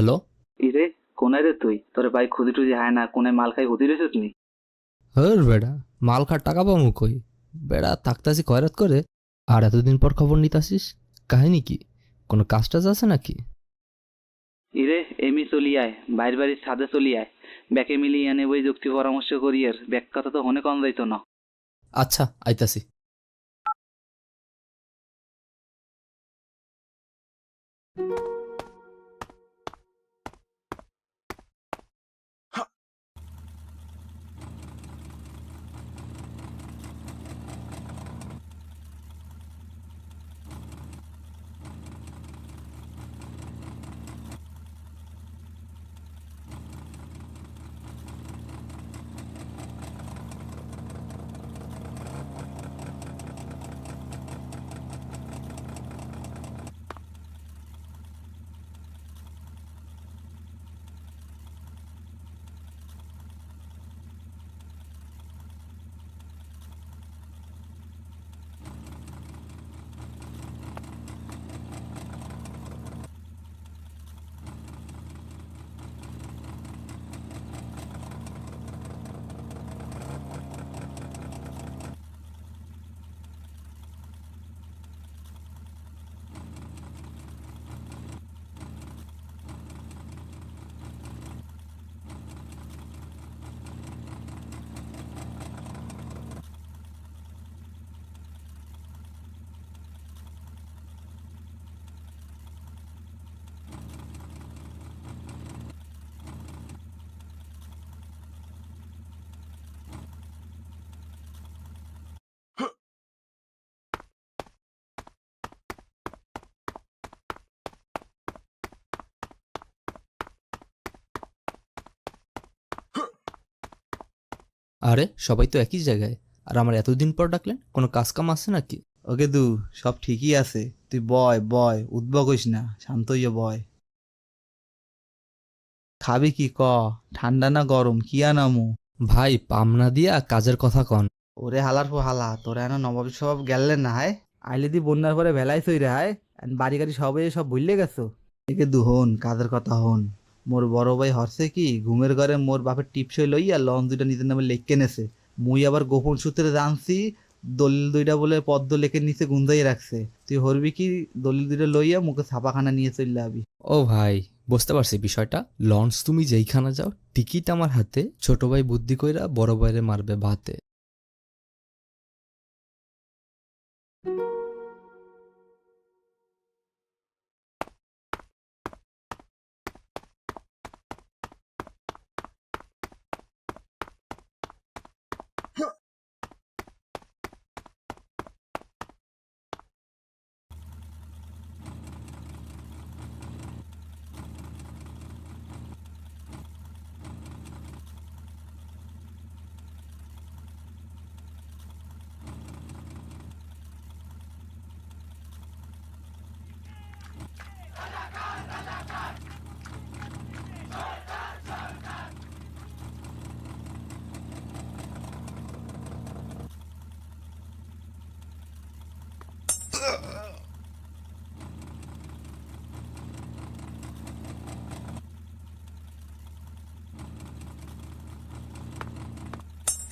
Hello. ইরে, কোনায় রে তুই? তোরে ভাই খুদি টুদি হায় না, কোনায় মাল খাই হুদি রেছিস নি? হর বেড়া, মাল খার টাকা পামু কই? বেড়া থাকতাছি খয়রাত করে, আর এতদিন পর খবর নিতাসিস? কাহিনী কি? কোনো কাজ টাজ আছে নাকি? ইরে, এমি চলি আয়, বাইর বাড়ির ছাদে চলি আয়। ব্যাকে মিলিয়ে এনে বই যুক্তি পরামর্শ করি এর ব্যাক কথা তো হনে কম যাইতো না। আচ্ছা, আইতাছি। আরে, সবাই তো একই জায়গায়। আর আমার এতদিন পর ডাকলেন? কোনো কাজ কাম আছে নাকি? ওকে দু, সব ঠিকই আছে। তুই বয় বয়, উদ্ভব হইস না, শান্ত হইয়া বয়। খাবি কি ক? ঠান্ডা না গরম কি আনামু? ভাই, পামনা দিয়া কাজের কথা কন। ওরে হালার পো হালা, তোরা এনো নবাব সব গেলেন না হায়। আইলে দি বন্যার পরে ভেলাই সই রে হায়। বাড়ি গাড়ি সবাই সব ভুললে গেছো। একে দু হন, কাজের কথা হন। মোর বড় ভাই হরছে কি ঘুমের ঘরে মোর বাপের টিপসই লইয়া লঞ্চ দুইটা নিজের নামে লেখকে নেছে। মুই আবার গোপন সূত্রে জানছি দলিল দুইটা বলে পদ্ম লেখের নিচে গুন্দাই রাখছে। তুই হরবি কি? দলিল দুইটা লইয়া মুখে ছাপাখানা নিয়ে চললে আবি। ও ভাই, বুঝতে পারছি বিষয়টা। লঞ্চ তুমি যেইখানে যাও, টিকিট আমার হাতে। ছোট ভাই বুদ্ধি কইরা বড় ভাইরে মারবে ভাতে।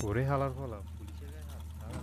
ওরে হালার ফলা পুলিশের গায়ে হাত দাঁড়া।